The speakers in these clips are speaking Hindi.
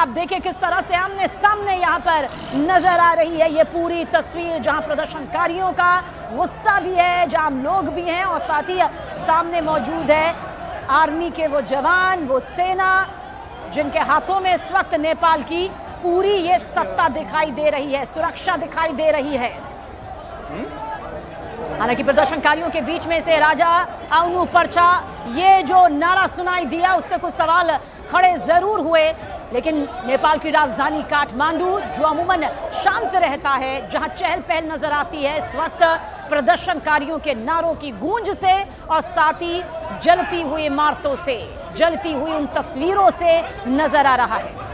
आप देखिए किस तरह से आमने सामने यहाँ पर नजर आ रही है ये पूरी तस्वीर, जहाँ प्रदर्शनकारियों का गुस्सा भी है, जहाँ लोग भी हैं और साथ ही सामने मौजूद है आर्मी के वो जवान, वो सेना, जिनके हाथों में इस वक्त नेपाल की पूरी ये सत्ता दिखाई दे रही है, सुरक्षा दिखाई दे रही है। हालांकि प्रदर्शनकारियों के बीच में से राजा आउनु पर्चा ये जो नारा सुनाई दिया उससे कुछ सवाल खड़े जरूर हुए, लेकिन नेपाल की राजधानी काठमांडू जो अमूमन शांत रहता है, जहां चहल पहल नजर आती है, इस वक्त प्रदर्शनकारियों के नारों की गूंज से और साथ ही जलती हुई इमारतों से, जलती हुई उन तस्वीरों से नजर आ रहा है।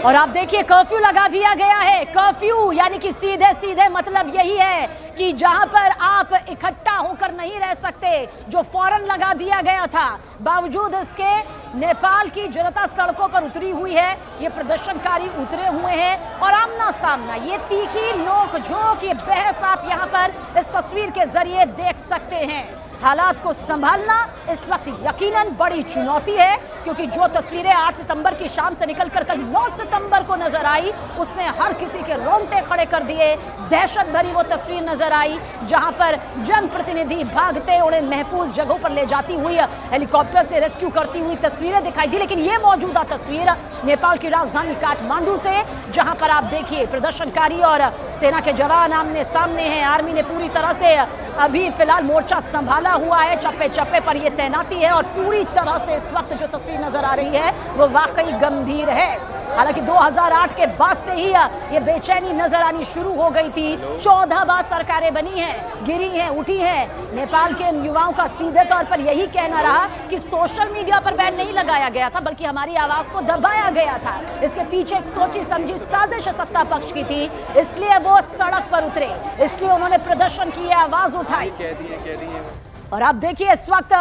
और आप देखिए कर्फ्यू लगा दिया गया है। कर्फ्यू यानी कि सीधे सीधे मतलब यही है कि जहां पर आप इकट्ठा होकर नहीं रह सकते, जो फौरन लगा दिया गया था, बावजूद इसके नेपाल की जनता सड़कों पर उतरी हुई है, ये प्रदर्शनकारी उतरे हुए हैं और आमना सामना ये तीखी नोक-झोंक, ये बहस आप यहां पर इस तस्वीर के जरिए देख सकते हैं। हालात को संभालना इस वक्त यकीनन बड़ी चुनौती है, क्योंकि जो तस्वीरें 8 सितंबर की शाम से निकलकर कल 9 सितंबर को नजर आई, उसने हर किसी के रोंगटे खड़े कर दिए। दहशत भरी वो तस्वीर नजर आई जहां पर जनप्रतिनिधि भागते उन्हें महफूज जगहों पर ले जाती हुई, हेलीकॉप्टर से रेस्क्यू करती हुई तस्वीरें दिखाई दी। लेकिन ये मौजूदा तस्वीर नेपाल की राजधानी काठमांडू से, जहां पर आप देखिए प्रदर्शनकारी और सेना के जवान आमने सामने हैं। आर्मी ने पूरी तरह से अभी फिलहाल मोर्चा संभाला हुआ है, चप्पे चप्पे पर ये तैनाती है और पूरी तरह से इस वक्त जो तस्वीर नजर आ रही है वो वाकई गंभीर है। हालांकि 2008 के बाद से ही ये बेचैनी नजर आनी शुरू हो गई थी। 14 बार सरकारें बनी हैं, गिरी हैं, उठी हैं। नेपाल के युवाओं का सीधे तौर पर यही कहना रहा कि सोशल मीडिया पर बैन नहीं लगाया गया था, बल्कि हमारी आवाज को दबाया गया था। इसके पीछे एक सोची समझी साजिश सत्ता पक्ष की थी, इसलिए वो सड़क पर उतरे, इसलिए उन्होंने प्रदर्शन की, आवाज उठाई। और आप देखिए इस वक्त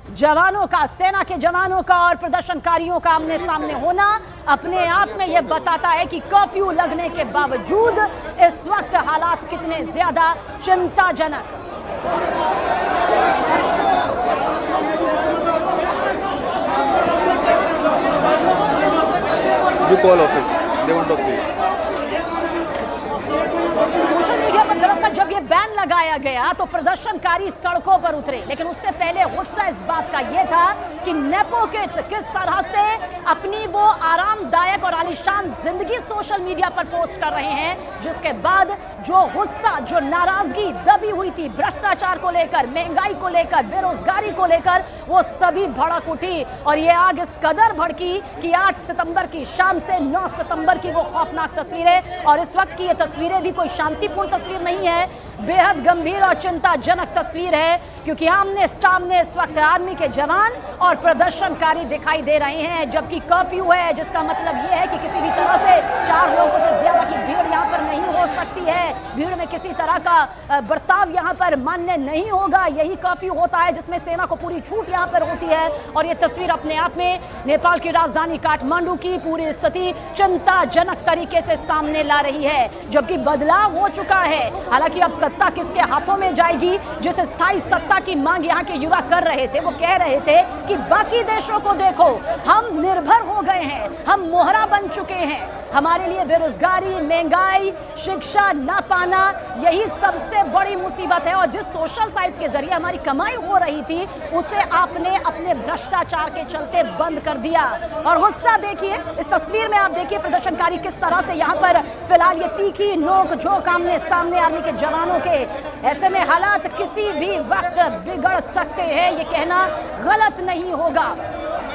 जवानों का, सेना के जवानों का और प्रदर्शनकारियों का आमने सामने होना अपने आप में यह बताता है कि कर्फ्यू लगने के बावजूद इस वक्त हालात कितने ज्यादा चिंताजनक। सोशल मीडिया पर दरअसल जब ये बैन लगाया गया तो प्रदर्शनकारी सड़कों पर उतरे, लेकिन उससे पहले गुस्सा इस बात का ये था कि नेपो किड्स किस तरह से अपनी वो आरामदायक और आलीशान जिंदगी सोशल मीडिया पर पोस्ट कर रहे हैं, जिसके बाद जो गुस्सा, जो नाराजगी दबी हुई थी भ्रष्टाचार को लेकर, महंगाई को लेकर, बेरोजगारी को लेकर, वो सभी भड़क उठी और ये आग इस कदर भड़की कि 8 सितंबर की शाम से 9 सितंबर की वो खौफनाक तस्वीरें, और इस वक्त की ये तस्वीरें भी कोई शांतिपूर्ण तस्वीर नहीं है, बेहद गंभीर और चिंताजनक तस्वीर है, क्योंकि आमने सामने इस वक्त आर्मी के जवान और प्रदर्शनकारी दिखाई दे रहे हैं, जबकि कर्फ्यू है, जिसका मतलब ये है कि किसी भी तरह से 4 लोगों से ज्यादा की भीड़ यहाँ पर नहीं हो सकती है। भीड़ में किसी तरह का बर्ताव यहाँ पर मान्य नहीं होगा। यही कर्फ्यू होता है जिसमें सेना को पूरी छूट यहाँ पर होती है। और ये तस्वीर अपने आप में नेपाल की राजधानी काठमांडू की पूरी स्थिति चिंताजनक तरीके से सामने ला रही है, जबकि बदलाव हो चुका है। हालांकि अब सत्ता किसके हाथों में जाएगी, जिस स्थायी सत्ता की मांग यहाँ के युवा कर रहे थे, वो कह रहे थे कि बाकी देशों को देखो, हम निर्भर हो गए हैं, हम मोहरा बन चुके हैं, हमारे लिए बेरोजगारी, महंगाई, शिक्षा ना पाना यही सबसे बड़ी मुसीबत है। और जिस सोशल साइट्स के जरिए हमारी कमाई हो रही थी, उसे आपने अपने भ्रष्टाचार के चलते बंद कर दिया। और गुस्सा देखिए इस तस्वीर में, आप देखिए प्रदर्शनकारी किस तरह से यहाँ पर फिलहाल ये तीखी नोक झोंक आमने सामने आर्मी के जवानों के। ऐसे में हालात किसी भी वक्त बिगड़ सकते हैं, ये कहना गलत नहीं होगा।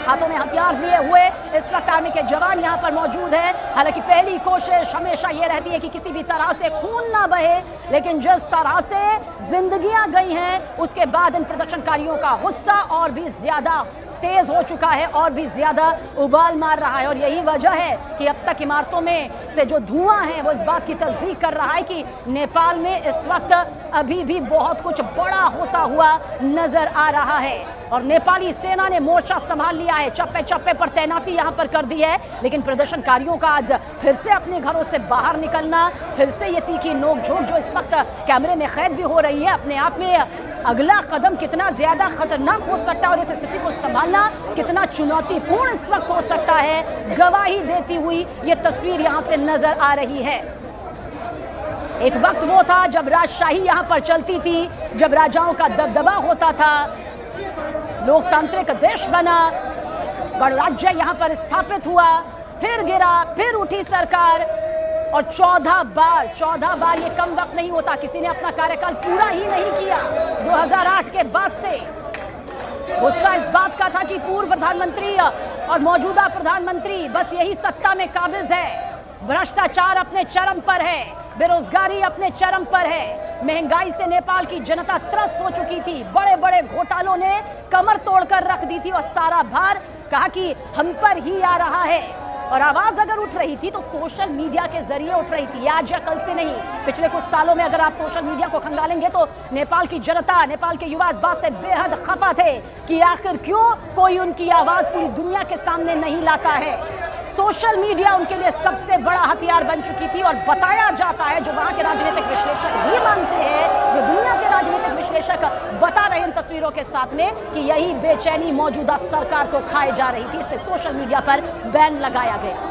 हाथों में हथियार लिए हुए इस वक्त आर्मी के जवान यहाँ पर मौजूद है। हालांकि पहली कोशिश हमेशा ये रहती है कि किसी भी तरह से खून ना बहे, लेकिन जिस तरह से जिंदगियां गई हैं उसके बाद इन प्रदर्शनकारियों का गुस्सा और भी ज्यादा तेज हो चुका है और भी ज्यादा उबाल मार रहा है। और यही वजह है कि अब तक इमारतों में से जो धुआं है वो इस बात की तस्दीक कर रहा है कि नेपाल में इस वक्त अभी भी बहुत कुछ बड़ा होता हुआ नजर आ रहा है। और नेपाली सेना ने मोर्चा संभाल लिया है, चप्पे चप्पे पर तैनाती यहाँ पर कर दी है, लेकिन प्रदर्शनकारियों का आज फिर से अपने घरों से बाहर निकलना, फिर से ये तीखी नोकझोंक जो इस वक्त कैमरे में कैद भी हो रही है, अपने आप में अगला कदम कितना ज्यादा खतरनाक हो सकता है और इस स्थिति को संभालना कितना चुनौतीपूर्ण इस वक्त हो सकता है, गवाही देती हुई ये तस्वीर यहां से नजर आ रही है। एक वक्त वो था जब राजशाही यहां पर चलती थी, जब राजाओं का दबदबा होता था, लोकतांत्रिक देश बना, गणराज्य यहां पर स्थापित हुआ, फिर गिरा, फिर उठी सरकार और 14 बार ये कम वक्त नहीं होता। किसी ने अपना कार्यकाल पूरा ही नहीं किया 2008 के बाद से। गुस्सा इस बात का था कि पूर्व प्रधानमंत्री और मौजूदा प्रधानमंत्री बस यही सत्ता में काबिज है। भ्रष्टाचार अपने चरम पर है, बेरोजगारी अपने चरम पर है, महंगाई से नेपाल की जनता त्रस्त हो चुकी थी, बड़े बड़े घोटालों ने कमर तोड़कर रख दी थी और सारा भार कहा कि हम पर ही आ रहा है। और आवाज अगर उठ रही थी तो सोशल मीडिया के जरिए उठ रही थी, आज या कल से नहीं। पिछले कुछ सालों में अगर आप सोशल मीडिया को खंगालेंगे तो नेपाल की जनता, नेपाल के युवा इस बात से बेहद खफा थे कि आखिर क्यों कोई उनकी आवाज पूरी दुनिया के सामने नहीं लाता है। सोशल मीडिया उनके लिए सबसे बड़ा हथियार बन चुकी थी और बताया जाता है, जो वहां के राजनीतिक विश्लेषक ही मानते हैं, जो दुनिया के राजनीतिक विश्लेषक बता रहे इन तस्वीरों के साथ में कि यही बेचैनी मौजूदा सरकार को खाई जा रही थी। इससे सोशल मीडिया पर बैन लगाया गया।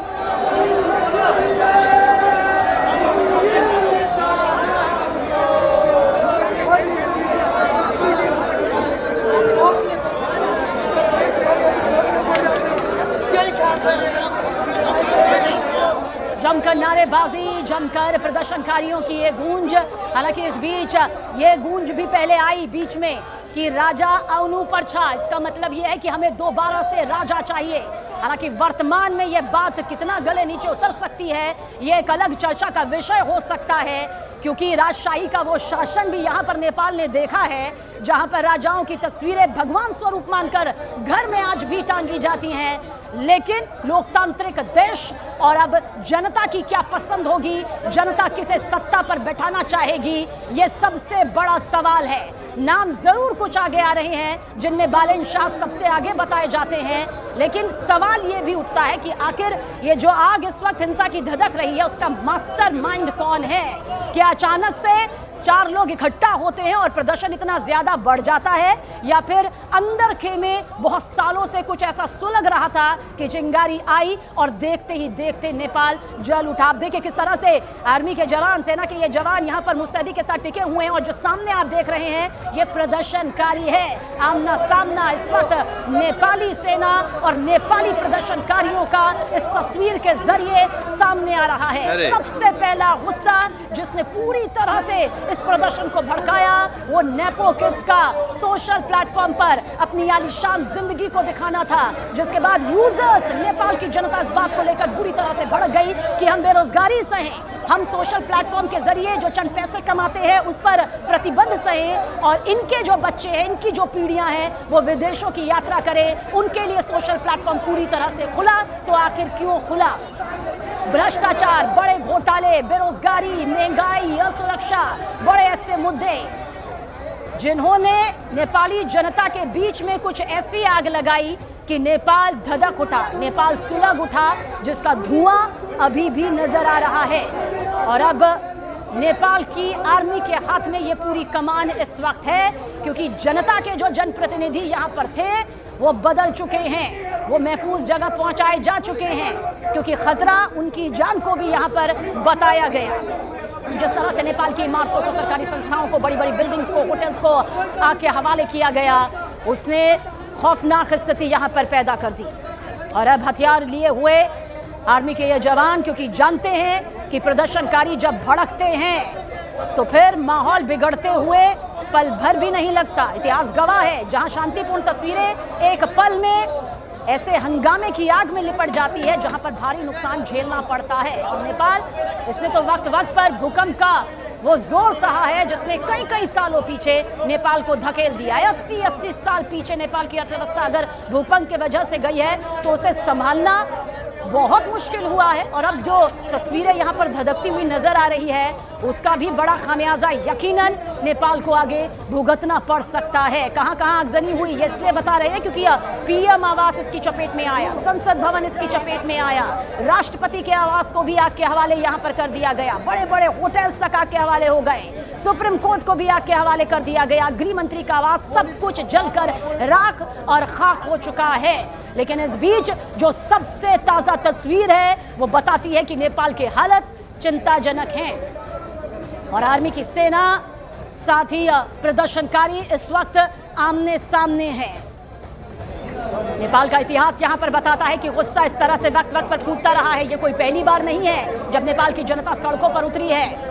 जमकर नारेबाजी, जमकर प्रदर्शनकारियों की ये गूंज। हालांकि इस बीच ये गूंज भी पहले आई बीच में कि राजा अवनु पर छा, इसका मतलब ये है कि हमें दोबारा से राजा चाहिए। हालांकि वर्तमान में ये बात कितना गले नीचे उतर सकती है ये एक अलग चर्चा का विषय हो सकता है, क्योंकि राजशाही का वो शासन भी यहाँ पर नेपाल ने देखा है जहाँ पर राजाओं की तस्वीरें भगवान स्वरूप मानकर घर में आज भी टांगी जाती हैं। लेकिन लोकतांत्रिक देश और अब जनता की क्या पसंद होगी, जनता किसे सत्ता पर बैठाना चाहेगी, ये सबसे बड़ा सवाल है। नाम जरूर कुछ आगे आ रहे हैं जिनमें बालेन शाह सबसे आगे बताए जाते हैं, लेकिन सवाल ये भी उठता है कि आखिर ये जो आग इस वक्त हिंसा की धधक रही है उसका मास्टरमाइंड कौन है? क्या अचानक से 4 लोग इकट्ठा होते हैं और प्रदर्शन इतना ज्यादा बढ़ जाता है, या फिर अंदर खेमे बहुत सालों से कुछ ऐसा सुलग रहा था कि चिंगारी आई और देखते ही देखते नेपाल जल उठा। आप देखिए किस तरह से आर्मी के जवान, सेना के ये जवान यहाँ पर मुस्तैदी के साथ टिके हुए हैं और जो सामने आप देख रहे हैं ये प्रदर्शनकारी है। आमना सामना इस वक्त नेपाली सेना और नेपाली प्रदर्शनकारियों का इस तस्वीर के जरिए सामने आ रहा है। सबसे पहला गुस्सा जिसने पूरी तरह से इस प्रदर्शन को भड़काया वो नेपो किड्स का सोशल प्लेटफॉर्म पर अपनी आलीशान जिंदगी को दिखाना था, जिसके बाद यूजर्स, नेपाल की जनता इस बात को लेकर बुरी तरह से भड़क गई कि हम बेरोजगारी सहें, हम सोशल प्लेटफॉर्म के जरिए जो चंद पैसे कमाते हैं उस पर प्रतिबंध सहें और इनके जो बच्चे हैं, इनकी जो पीढ़ियां हैं वो विदेशों की यात्रा करें, उनके लिए सोशल प्लेटफॉर्म पूरी तरह से खुला। तो आखिर क्यों खुला? भ्रष्टाचार, बड़े घोटाले, बेरोजगारी, महंगाई, असुरक्षा, बड़े ऐसे मुद्दे जिन्होंने नेपाली जनता के बीच में कुछ ऐसी आग लगाई कि नेपाल धधक उठा, नेपाल सुलग उठा, जिसका धुआं अभी भी नजर आ रहा है। और अब नेपाल की आर्मी के हाथ में ये पूरी कमान इस वक्त है, क्योंकि जनता के जो जनप्रतिनिधि यहाँ पर थे वो बदल चुके हैं, वो महफूज जगह पहुंचाए जा चुके हैं, क्योंकि खतरा उनकी जान को भी यहाँ पर बताया गया। जिस तरह से नेपाल की इमारतों को, सरकारी संस्थाओं को, बड़ी बड़ी बिल्डिंग्स को, होटल्स को आग के हवाले किया गया, उसने खौफनाक स्थिति यहाँ पर पैदा कर दी। और अब हथियार लिए हुए आर्मी के ये जवान, क्योंकि जानते हैं कि प्रदर्शनकारी जब भड़कते हैं तो फिर माहौल बिगड़ते हुए पल भर भी नहीं लगता। इतिहास गवाह है, जहां शांतिपूर्ण तस्वीरें एक पल में ऐसे हंगामे की आग में लिपट जाती है जहां पर भारी नुकसान झेलना पड़ता है। और नेपाल, इसने तो वक्त वक्त पर भूकंप का वो जोर सहा है जिसने कई कई सालों पीछे नेपाल को धकेल दिया है। 80 साल पीछे नेपाल की अर्थव्यवस्था अगर भूकंप की वजह से गई है तो उसे संभालना बहुत मुश्किल हुआ है। और अब जो तस्वीरें यहाँ पर धधकती हुई नजर आ रही है, उसका भी बड़ा खामियाजा यकीनन नेपाल को आगे भुगतना पड़ सकता है। कहां कहां आगजनी हुई ये इसलिए बता रहे हैं क्योंकि पीएम आवास इसकी चपेट में आया, संसद भवन इसकी चपेट में आया, राष्ट्रपति के आवास को भी आग के हवाले यहां पर कर दिया गया, बड़े बड़े होटल्स तक आग के हवाले हो गए, सुप्रीम कोर्ट को भी आग के हवाले कर दिया गया, गृह मंत्री का आवास, सब कुछ जलकर राख और खाक हो चुका है। लेकिन इस बीच जो सबसे ताजा तस्वीर है वो बताती है कि नेपाल की हालत चिंताजनक है और आर्मी की सेना साथ ही प्रदर्शनकारी इस वक्त आमने सामने हैं। नेपाल का इतिहास यहां पर बताता है कि गुस्सा इस तरह से वक्त वक्त पर फूटता रहा है। ये कोई पहली बार नहीं है जब नेपाल की जनता सड़कों पर उतरी है।